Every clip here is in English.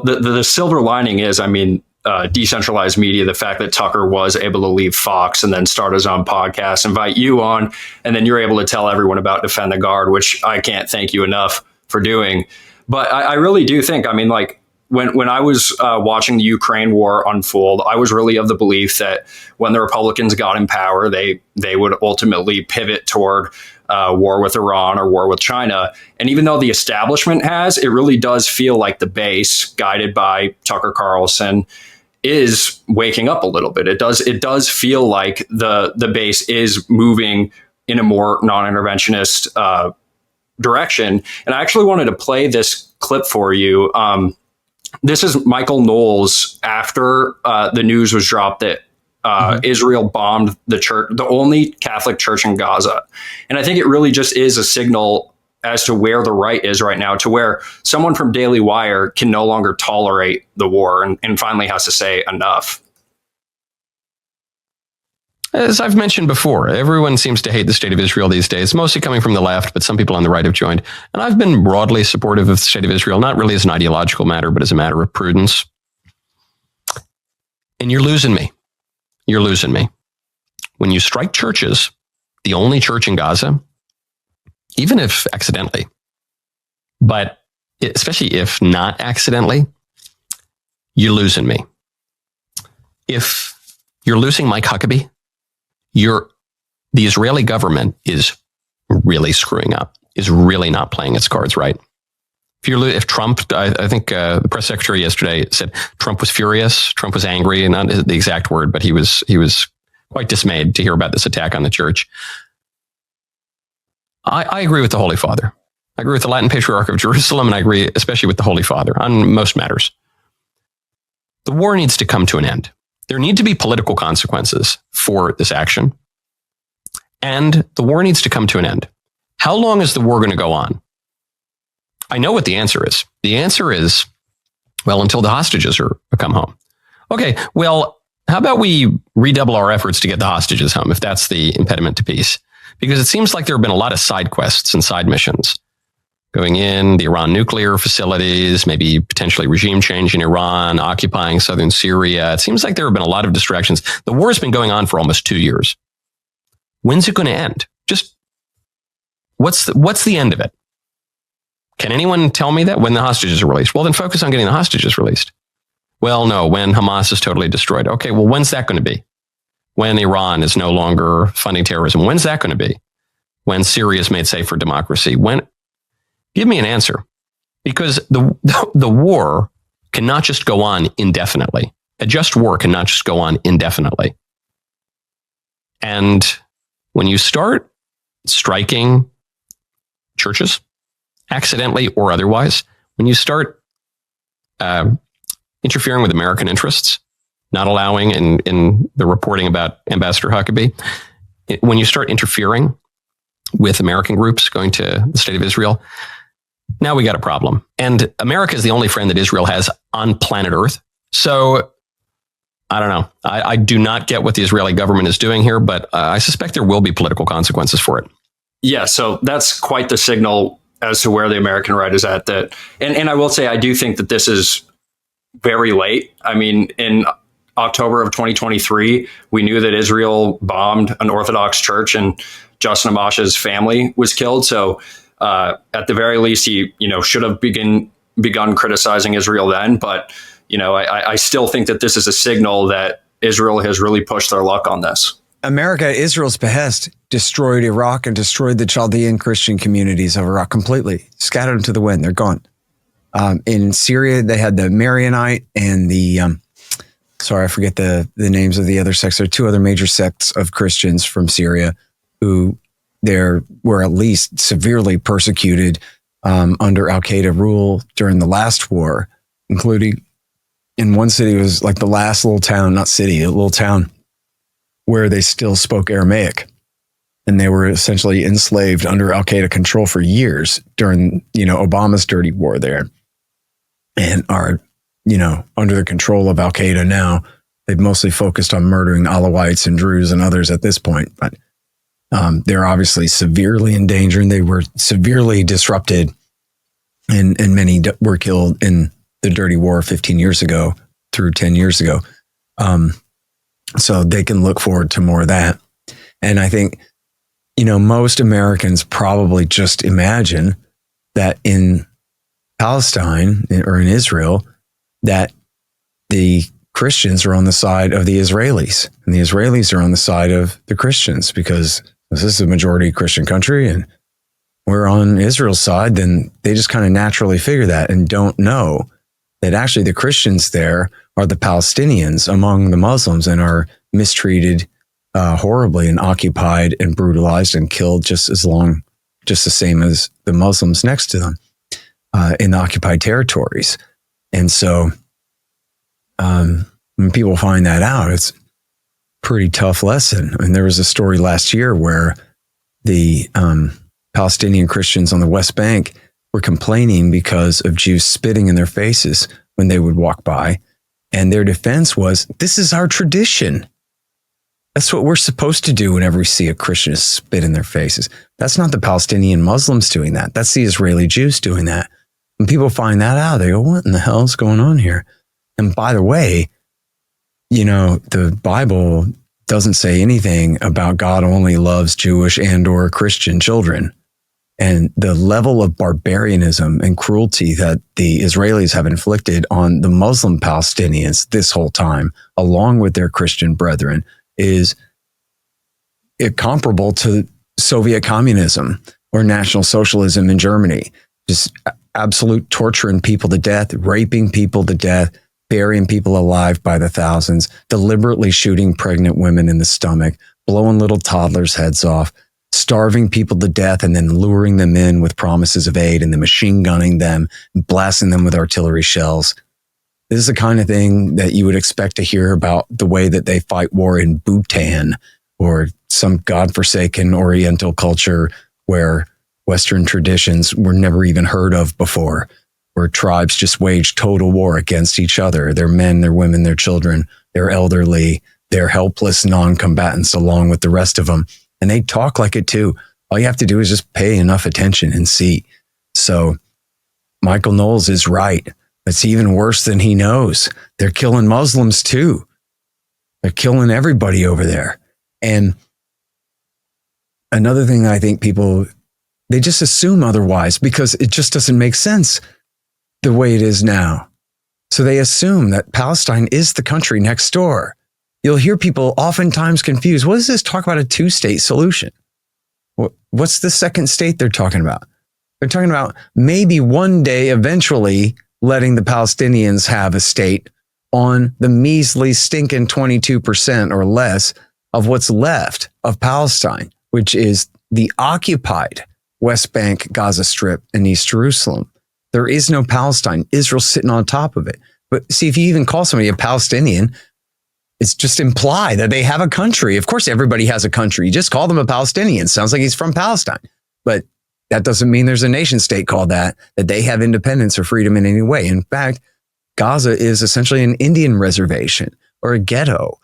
The silver lining is, I mean, decentralized media, the fact that Tucker was able to leave Fox and then start his own podcast, invite you on, and then you're able to tell everyone about Defend the Guard, which I can't thank you enough for doing. But I really do think, I mean, like when I was watching the Ukraine war unfold, I was really of the belief that when the Republicans got in power, they would ultimately pivot toward war with Iran or war with China. And even though the establishment has, it really does feel like the base, guided by Tucker Carlson, is waking up a little bit. It does feel like the base is moving in a more non-interventionist direction. And I actually wanted to play this clip for you. This is Michael Knowles after the news was dropped that Israel bombed the church, the only Catholic church in Gaza. And I think it really just is a signal as to where the right is right now, to where someone from Daily Wire can no longer tolerate the war and finally has to say enough. As I've mentioned before, everyone seems to hate the state of Israel these days, mostly coming from the left, but some people on the right have joined. And I've been broadly supportive of the state of Israel, not really as an ideological matter, but as a matter of prudence. And you're losing me. You're losing me. When you strike churches, the only church in Gaza, even if accidentally, but especially if not accidentally, you're losing me. If you're losing Mike Huckabee, the Israeli government is really screwing up, is really not playing its cards right. If Trump, I think the press secretary yesterday said Trump was furious, Trump was angry, not the exact word, but he was quite dismayed to hear about this attack on the church. I agree with the Holy Father. I agree with the Latin Patriarch of Jerusalem, and I agree especially with the Holy Father on most matters. The war needs to come to an end. There need to be political consequences for this action, and the war needs to come to an end. How long is the war going to go on? I know what the answer is. The answer is, well, until the hostages come home. Okay, well, how about we redouble our efforts to get the hostages home, if that's the impediment to peace? Because it seems like there have been a lot of side quests and side missions going in, the Iran nuclear facilities, maybe potentially regime change in Iran, occupying southern Syria. It seems like there have been a lot of distractions. The war has been going on for almost 2 years. When's it going to end? Just what's the end of it? Can anyone tell me that? When the hostages are released? Well, then focus on getting the hostages released. Well, no, when Hamas is totally destroyed. Okay, well, when's that going to be? When Iran is no longer funding terrorism? When's that going to be? When Syria is made safe for democracy? When? Give me an answer. Because the war cannot just go on indefinitely. A just war cannot just go on indefinitely. And when you start striking churches, accidentally or otherwise, when you start interfering with American interests, not allowing in the reporting about Ambassador Huckabee, when you start interfering with American groups going to the state of Israel, now we got a problem. And America is the only friend that Israel has on planet Earth. So I don't know. I do not get what the Israeli government is doing here, but I suspect there will be political consequences for it. Yeah, so that's quite the signal as to where the American right is at. That, and I will say, I do think that this is very late. I mean, in October of 2023, we knew that Israel bombed an Orthodox church and Justin Amash's family was killed. So at the very least, he should have begun criticizing Israel then. But I still think that this is a signal that Israel has really pushed their luck on this. America, at Israel's behest, destroyed Iraq and destroyed the Chaldean Christian communities of Iraq completely, scattered them to the wind. They're gone. In Syria, they had the Maronite and the, I forget the names of the other sects. There are two other major sects of Christians from Syria who were at least severely persecuted under Al-Qaeda rule during the last war, including in one city, it was like the last little town, not city, a little town where they still spoke Aramaic. And they were essentially enslaved under Al-Qaeda control for years during, Obama's dirty war there. And are, under the control of Al-Qaeda now. They've mostly focused on murdering Alawites and Druze and others at this point. But they're obviously severely in danger, and they were severely disrupted. And many were killed in the dirty war 15 years ago through 10 years ago. So they can look forward to more of that. And I think, most Americans probably just imagine that in Palestine or in Israel, that the Christians are on the side of the Israelis and the Israelis are on the side of the Christians, because this is a majority Christian country and we're on Israel's side. Then they just kind of naturally figure that and don't know that actually the Christians there are the Palestinians among the Muslims and are mistreated horribly and occupied and brutalized and killed just the same as the Muslims next to them in the occupied territories. And so when people find that out, it's a pretty tough lesson. And there was a story last year where the Palestinian Christians on the West Bank were complaining because of Jews spitting in their faces when they would walk by. And their defense was, this is our tradition. That's what we're supposed to do whenever we see a Christian spit in their faces. That's not the Palestinian Muslims doing that. That's the Israeli Jews doing that. When people find that out, they go, what in the hell is going on here? And by the way, the Bible doesn't say anything about God only loves Jewish and or Christian children. And the level of barbarianism and cruelty that the Israelis have inflicted on the Muslim Palestinians this whole time, along with their Christian brethren, is comparable to Soviet communism or National Socialism in Germany. Just absolute torturing people to death, raping people to death, burying people alive by the thousands, deliberately shooting pregnant women in the stomach, blowing little toddlers' heads off, starving people to death and then luring them in with promises of aid and then machine gunning them, blasting them with artillery shells. This is the kind of thing that you would expect to hear about the way that they fight war in Bhutan or some godforsaken Oriental culture where Western traditions were never even heard of before, where tribes just wage total war against each other, their men, their women, their children, their elderly, their helpless non-combatants along with the rest of them. And they talk like it too. All you have to do is just pay enough attention and see. So Michael Knowles is right. It's even worse than he knows. They're killing Muslims too. They're killing everybody over there. And another thing I think people, they just assume otherwise because it just doesn't make sense the way it is now. So they assume that Palestine is the country next door. You'll hear people oftentimes confused. What does this talk about a two-state solution? What's the second state they're talking about? They're talking about maybe one day eventually letting the Palestinians have a state on the measly stinking 22% or less of what's left of Palestine, which is the occupied West Bank, Gaza Strip, and East Jerusalem. There is no Palestine. Israel's sitting on top of it. But see, if you even call somebody a Palestinian, it's just imply that they have a country. Of course, everybody has a country. You just call them a Palestinian. Sounds like he's from Palestine. But that doesn't mean there's a nation state called that they have independence or freedom in any way. In fact, Gaza is essentially an Indian reservation or a ghetto,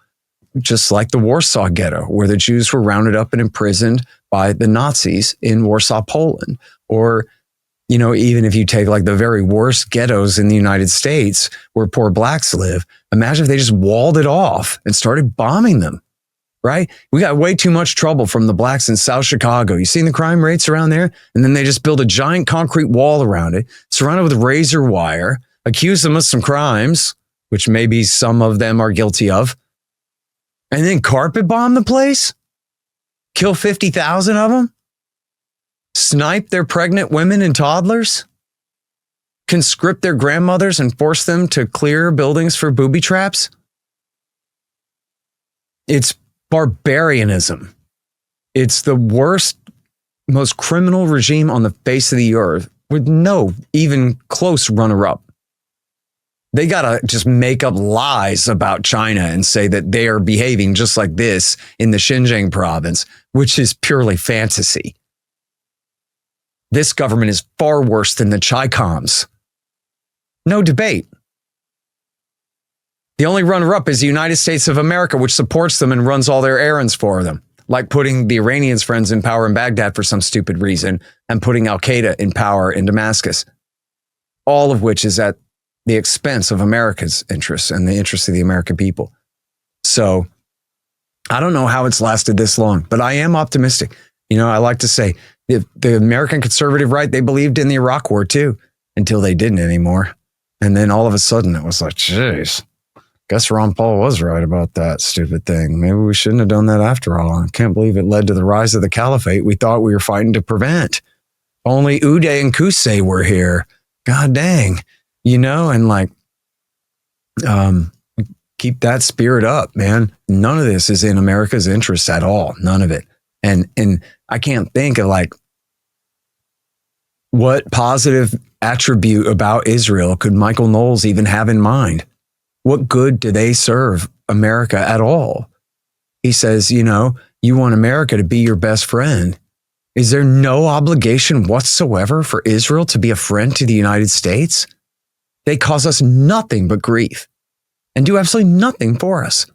just like the Warsaw Ghetto, where the Jews were rounded up and imprisoned by the Nazis in Warsaw, Poland. Or, even if you take like the very worst ghettos in the United States where poor blacks live, imagine if they just walled it off and started bombing them, right? We got way too much trouble from the blacks in South Chicago. You seen the crime rates around there? And then they just build a giant concrete wall around it, surrounded with razor wire, accuse them of some crimes, which maybe some of them are guilty of, and then carpet bomb the place, kill 50,000 of them, snipe their pregnant women and toddlers, conscript their grandmothers and force them to clear buildings for booby traps. It's barbarianism. It's the worst, most criminal regime on the face of the earth with no even close runner-up. They got to just make up lies about China and say that they are behaving just like this in the Xinjiang province, which is purely fantasy. This government is far worse than the Chi-Coms. No debate. The only runner-up is the United States of America, which supports them and runs all their errands for them, like putting the Iranians' friends in power in Baghdad for some stupid reason and putting al-Qaeda in power in Damascus, all of which is at the expense of America's interests and the interests of the American people. So I don't know how it's lasted this long, but I am optimistic. You know, I like to say the American conservative right, they believed in the Iraq war too, until they didn't anymore. And then all of a sudden it was like, geez, guess Ron Paul was right about that stupid thing. Maybe we shouldn't have done that after all. I can't believe it led to the rise of the caliphate we thought we were fighting to prevent. Only Uday and Qusay were here. God dang. You know, and like, keep that spirit up, man. None of this is in America's interest at all. None of it. And I can't think of like what positive attribute about Israel could Michael Knowles even have in mind? What good do they serve America at all? He says, you know, you want America to be your best friend. Is there no obligation whatsoever for Israel to be a friend to the United States? They cause us nothing but grief and do absolutely nothing for us.